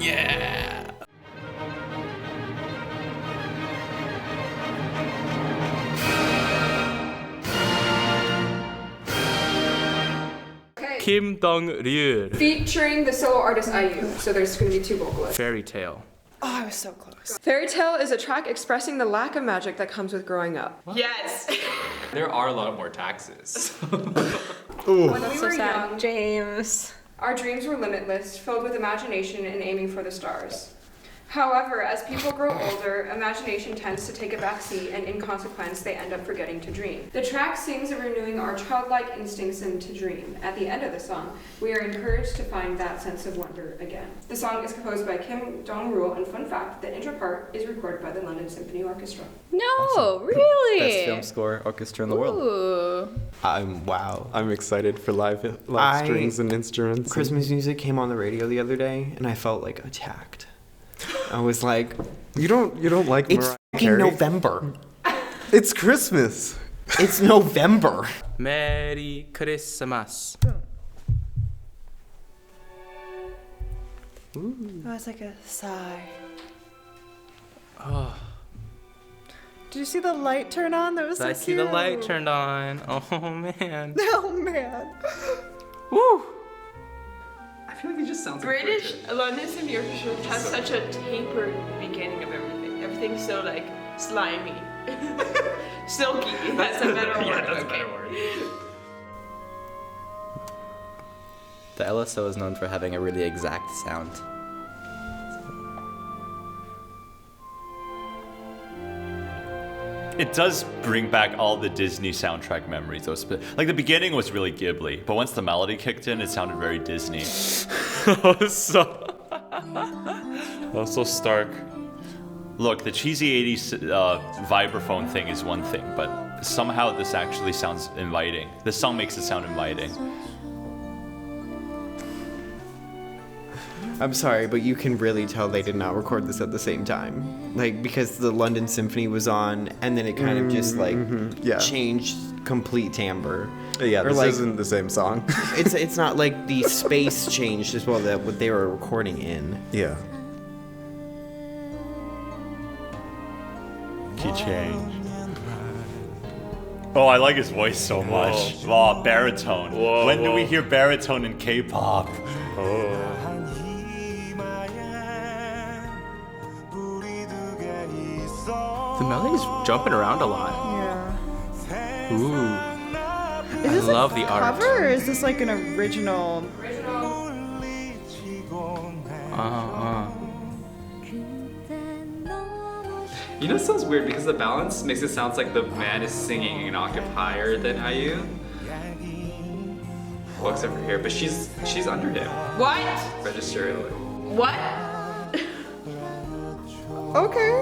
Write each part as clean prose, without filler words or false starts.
Yeah. Kim Dong Ryul. Featuring the solo artist IU. So there's going to be 2 vocalists. Fairytale. Oh, I was so close. Fairytale is a track expressing the lack of magic that comes with growing up. What? Yes! There are a lot more taxes. When we were young, James. our dreams were limitless, filled with imagination and aiming for the stars. However, as people grow older, imagination tends to take a backseat, and in consequence, they end up forgetting to dream. The track sings of renewing our childlike instincts and to dream. At the end of the song, we are encouraged to find that sense of wonder again. The song is composed by Kim Dong Ryul, and fun fact, the intro part is recorded by the London Symphony Orchestra. No, Awesome. really? Best film score orchestra in the world. Ooh. I'm excited for live strings and instruments. Christmas music came on the radio the other day, and I felt like attacked. I was like, You don't like it's Mariah fucking Carey? November. It's Christmas. It's November. Merry Christmas. Oh, it's like a sigh. Oh, Did you see the light turn on? That was so I see the light cute. turned on. Oh man. Oh, man. Woo. I feel like it just sounds British like London Symphony Orchestra has such a tapered beginning of everything. Everything's so like slimy. Silky. That's a better word. Yeah, that's a okay. better word. The LSO is known for having a really exact sound. It does bring back all the Disney soundtrack memories. Like the beginning was really Ghibli, but once the melody kicked in, it sounded very Disney. That was so stark. Look, the cheesy 80s vibraphone thing is one thing, but somehow this actually sounds inviting. This song makes it sound inviting. I'm sorry, but you can really tell they did not record this at the same time. Like, because the London Symphony was on, and then it kind of just, like, changed complete timbre. Yeah, Or this like- isn't the same song. It's not like the space changed as well, that what they were recording in. Yeah. Key change. Oh, I like his voice so much. Wow, baritone. Whoa, When do we whoa. hear baritone in K-pop? The melody's jumping around a lot. Yeah. Ooh. Is this love a the art. cover, or is this like an original? You know, it sounds weird because the balance makes it sound like the man is singing an octave higher than IU. Well, except for here, but she's under him. What? Registerally. What? Okay.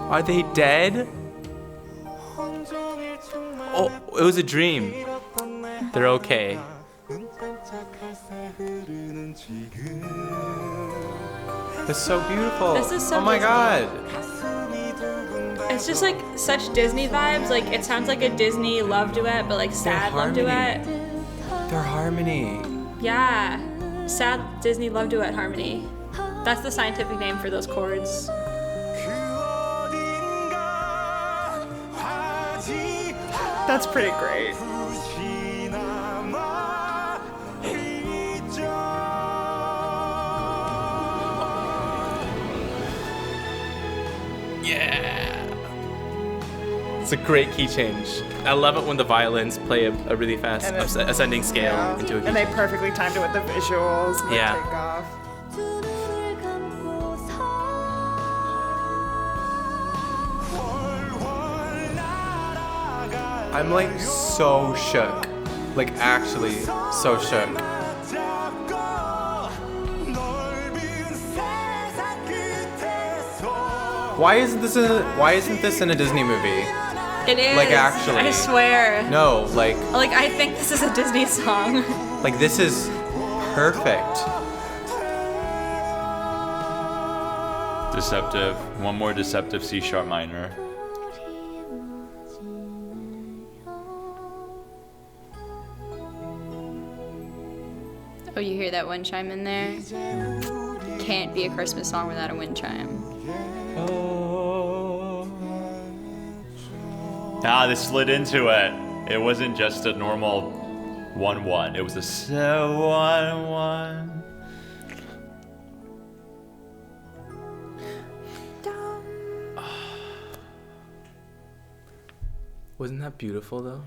Are they dead? Oh, it was a dream. They're okay. It's so beautiful. This is so oh my Disney. god. It's just like such Disney vibes. Like it sounds like a Disney love duet, but like sad love harmony. duet. Their harmony. Yeah. Sad Disney love duet harmony. That's the scientific name for those chords. That's pretty great. Yeah. It's a great key change. I love it when the violins play a really fast And it- ascending scale Yeah. into a key And they change. perfectly timed it with the visuals and Yeah. the takeoff. I'm like so shook. Like actually so shook. Why isn't this in a Disney movie? It is. Like, actually. I swear. No, like I think this is a Disney song. this is perfect. Deceptive. One more deceptive C sharp minor. Oh, you hear that wind chime in there? can't be a Christmas song without a wind chime. Ah, they slid into it. It wasn't just a normal 1-1. It was a 7-1-1. Wasn't that beautiful though?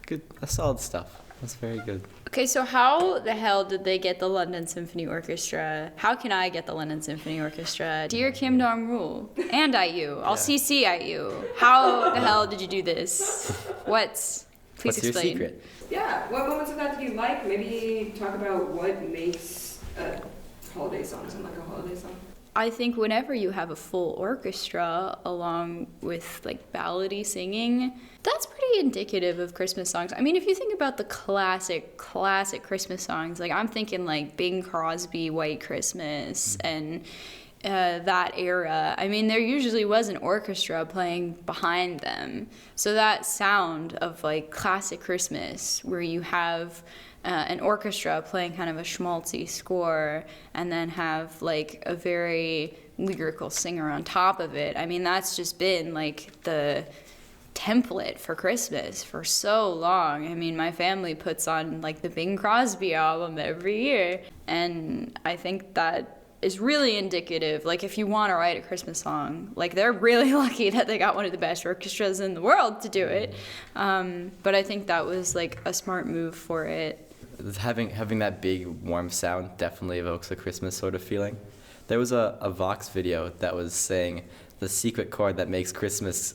Good, solid stuff. That's very good. Okay, so how the hell did they get the London Symphony Orchestra? How can I get the London Symphony Orchestra? Dear Kim Dong Ryul and IU, I'll CC IU. How the hell did you do this? Please What's explain. your secret? Yeah, what moments of that did you like? Maybe talk about what makes a holiday song sound like a holiday song. I think whenever you have a full orchestra along with like ballady singing, that's pretty indicative of Christmas songs. I mean, if you think about the classic Christmas songs, like I'm thinking like Bing Crosby, White Christmas, and that era. I mean, there usually was an orchestra playing behind them. So that sound of like classic Christmas where you have an orchestra playing kind of a schmaltzy score and then have like a very lyrical singer on top of it. I mean, that's just been like the template for Christmas for so long. I mean, my family puts on like the Bing Crosby album every year, and I think that is really indicative. Like, if you want to write a Christmas song, like, they're really lucky that they got one of the best orchestras in the world to do it. But I think that was like a smart move for it. Having that big warm sound definitely evokes a Christmas sort of feeling. There was a Vox video that was saying the secret chord that makes Christmas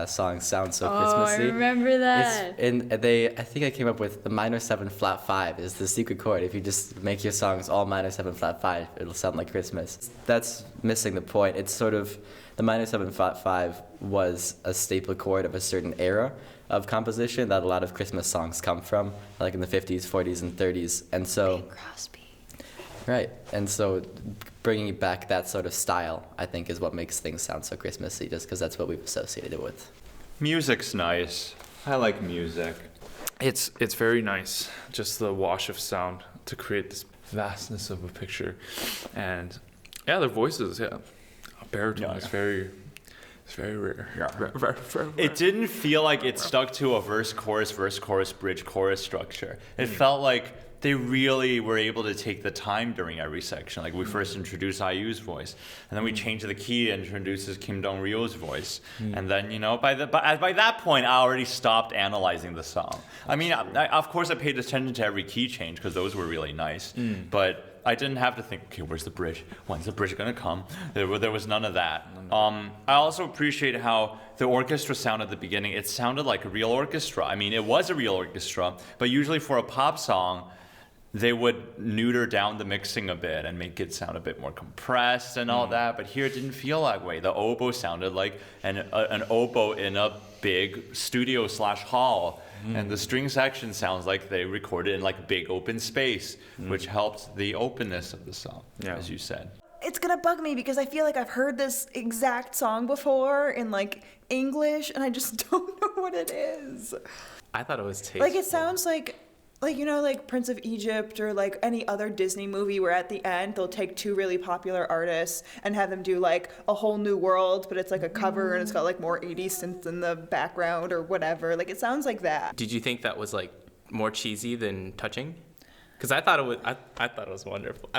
songs sound so Christmassy. I remember that. I think I came up with the minor 7 flat 5 is the secret chord. If you just make your songs all minor 7 flat 5, it'll sound like Christmas. That's missing the point. It's sort of, the minor 7 flat 5 was a staple chord of a certain era of composition that a lot of Christmas songs come from, like in the 50s, 40s, and 30s. And so, Bing Crosby. Right, and so bringing back that sort of style, I think, is what makes things sound so Christmassy, just because that's what we've associated it with. Music's nice. I like music. It's very nice, just the wash of sound to create this vastness of a picture. And yeah, their voices, a baritone is very rare. Yeah. It didn't feel like it stuck to a verse, chorus, bridge, chorus structure. It felt like they really were able to take the time during every section. Like, we first introduced IU's voice, and then we changed the key and introduces Kim Dong Ryul's voice. And then, by that point, I already stopped analyzing the song. I mean, of course I paid attention to every key change because those were really nice, but I didn't have to think, okay, where's the bridge? When's the bridge gonna come? There was none of that. I also appreciate how the orchestra sound at the beginning, it sounded like a real orchestra. I mean, it was a real orchestra, but usually for a pop song, they would neuter down the mixing a bit and make it sound a bit more compressed and all that. But here it didn't feel that way. The oboe sounded like an oboe in a big studio/hall. And the string section sounds like they recorded in like big open space, which helped the openness of the song, as you said. It's gonna bug me because I feel like I've heard this exact song before in like English, and I just don't know what it is. I thought it was tasteful. Like, it sounds like like Prince of Egypt or like any other Disney movie where at the end they'll take two really popular artists and have them do like A Whole New World, but it's like a cover and it's got like more 80s synths in the background or whatever. Like, it sounds like that. Did you think that was like more cheesy than touching? Because I thought it was wonderful.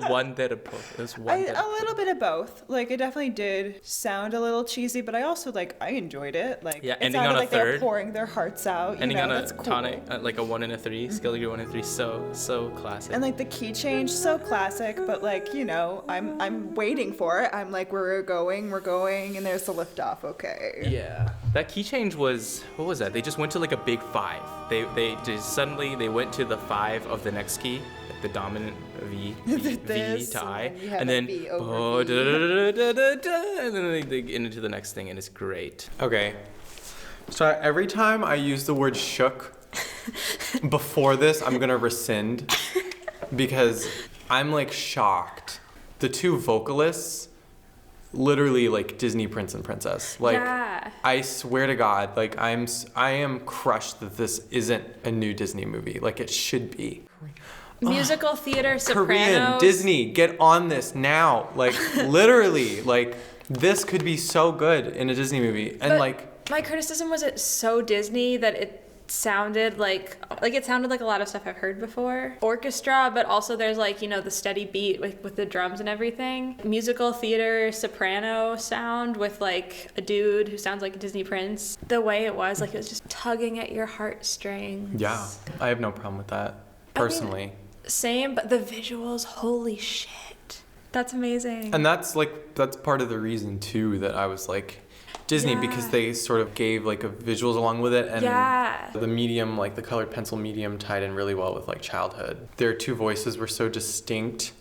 One bit of both. It was a little bit of both. Like, it definitely did sound a little cheesy, but I also I enjoyed it. Like, yeah, it ending sounded on a like third. They were pouring their hearts out. Ending on a that's cool. tonic, like a 1 and a 3, scale degree 1 and 3, so classic. And like the key change, so classic, but like, I'm waiting for it. I'm like, we're going, and there's the liftoff. Okay. Yeah, that key change was, what was that? They just went to like a big 5. They just suddenly they went to the 5 of the next key, like the dominant V to I, and then and then they get into the next thing, and it's great. Okay, so every time I use the word shook before this, I'm gonna rescind because I'm like shocked. The two vocalists, literally like Disney Prince and Princess. Like, Yeah. I swear to God, like I am crushed that this isn't a new Disney movie. Like, it should be. Musical theater, Korean, Sopranos. Disney, get on this now. Like, literally, like, this could be so good in a Disney movie. And, But like, my criticism was it's so Disney that it sounded like a lot of stuff I've heard before. Orchestra, but also there's like, you know, the steady beat with the drums and everything. Musical theater, soprano sound with like a dude who sounds like a Disney prince. The way it was, like, it was just tugging at your heartstrings. yeah, I have no problem with that, personally. I mean, same, but the visuals, holy shit. That's amazing. And that's part of the reason too that I was like Disney, because they sort of gave like visuals along with it, and the medium, like the colored pencil medium, tied in really well with like childhood. Their two voices were so distinct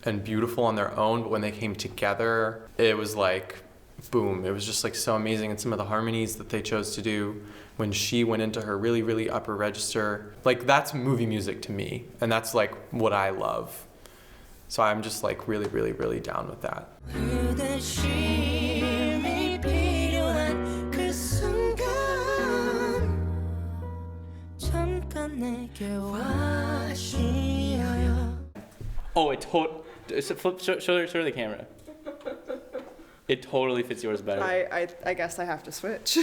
and beautiful on their own, but when they came together, it was like boom. It was just like so amazing. And some of the harmonies that they chose to do when she went into her really, really upper register, like that's movie music to me, and that's like what I love. So I'm just like really, really, really down with that. Oh, show the camera. It totally fits yours better. I guess I have to switch.